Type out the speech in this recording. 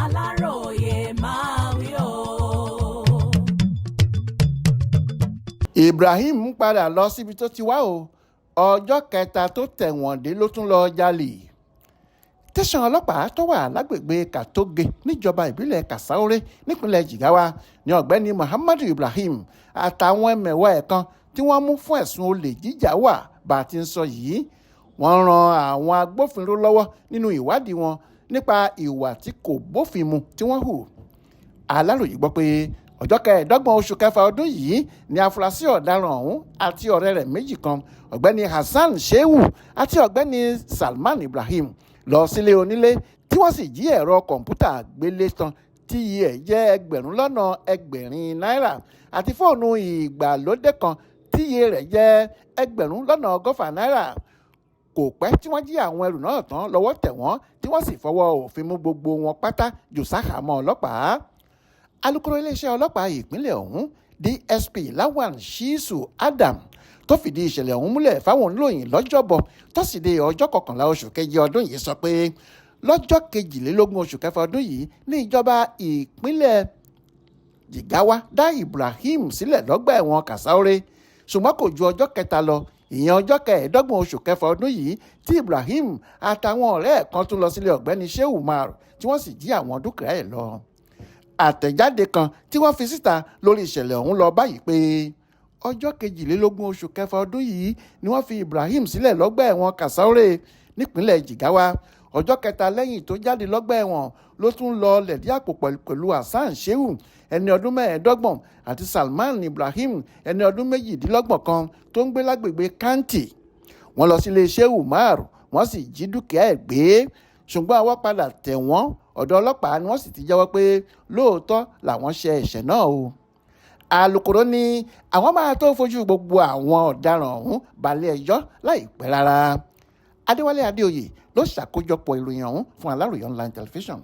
Aláròyé máa wí o. Ibrahim ń padà lọ síbi tó ti wá o. Ọjọ́ kẹta tó tẹ̀wọ̀n dé ló tún lọ jalè. Tẹ̀sán ọlọ́pàá tó wà lágbègbè Katoge níjọba ìbílẹ̀ Kasaore nípínlẹ̀ Jigawa ní ọ̀gbẹ́ni Muhammadu Ibrahim àtàwọn ẹmẹ̀wà ẹ̀ kan tí wọ́n mú fún ẹ̀sùn olè jíjà wà bá a ti ń sọ yìí. Wọ́n ran àwọn agbófinró lọ́wọ́ nínú ìwádìí wọn nípa ìwà tí kò bófin mu tí wọ́n hù. Aláròyé gbọ́ pé ọjọ́ 25 oṣù kẹfà ọdún yìí ni afurasí ọ̀daràn ọ̀hún àti ọ̀rẹ́ rẹ̀ méjì kan ọ̀gbẹ́ni Hassan Shehu àti ọ̀gbẹ́ni Salman Ibrahim lọ sílé onílé tí wọ́n sì jí ẹ̀rọ kọ̀ǹpútà gbélé tán tí iye ẹ̀ jẹ́ ẹgbẹ̀rún lọ́nà ẹgbẹ̀rin náírà àti fóònù ìgbàlódé kan tí iye rẹ̀ jẹ́ ẹgbẹ̀rún lọ́nà ọgọ́fà náírà. Kò pẹ́ tí wọ́n jí àwọn ẹrù náà tán lọ́wọ́ tẹ̀ wọ́n tí wọ́n sì fọwọ́ òfin mú gbogbo wọn pátá jù sáhàámọ́ ọlọ́pàá. Alukoro iléeṣẹ́ ọlọ́pàá ìpínlẹ̀ ọ̀hún DSP Lawan Shisu Adam tó fìdí ìṣẹ̀lẹ̀ ọ̀hún múlẹ̀ fáwọn oníròyìn lọ́jọ́bọ̀ tọ́sídẹ̀ẹ́ ọjọ́ 11 oṣù keje ọdún yìí sọ pé lọ́jọ́ 22 oṣù kẹfà ọdún yìí ní ìjọba ìpínlẹ̀ Jigawa dá Ibrahim sílẹ̀ lọ́gbà ẹ̀wọ̀n Kasaore ṣùgbọ́n kò ju ọjọ́ kẹta lọ ìyẹn ọjọ́ 25 oṣù kẹfà ọdún yìí tí Ibrahim àtàwọn ọ̀rẹ́ ẹ̀ kan tún lọ sílé ọ̀gbẹ́ni Shehu Umar tí wọ́n sì jí àwọn dúkìá ẹ̀ lọ. Àtẹ̀jáde kan tí wọ́n fi síta lórí ìṣẹ̀lẹ̀ ọ̀hún lọ báyìí pé ọjọ́ 22 oṣù kẹfà ọdún yìí ni wọ́n fi Ibrahim sílẹ̀ lọ́gbà ẹ̀wọ̀n Kasaore nípínlẹ̀ Jigawa. Ọjọ́ kẹta lẹ́yìn tó jáde lọ́gbà ẹ̀wọ̀n ló tún lọ lẹ̀dí àpò pẹ̀lú Hassan Shehu ẹni ọdún 25 àti Salman Ibrahim ẹni ọdún 28 kan tó ń gbé lágbègbè Kanti. Wọ́n lọ sílé Shehu Umar wọ́n sì jí dúkìá ẹ̀ gbé ṣùgbọ́n àwọn padà tẹ̀ wọ́n ọ̀dọ̀ ọlọ́pàá ni wọ́n sì ti jẹ́wọ́ pé lóòótọ́ làwọn ṣe ẹ̀ṣẹ̀ náà o. Alukoro ní àwọn máa tó fojú gbogbo àwọn ọ̀daràn ọ̀hún balẹ̀ ẹjọ́ láìpẹ́ rárá. Adéwálé Adéoyè ló ṣàkójọpọ̀ ìròyìn ọ̀hún fún Aláròyé online television.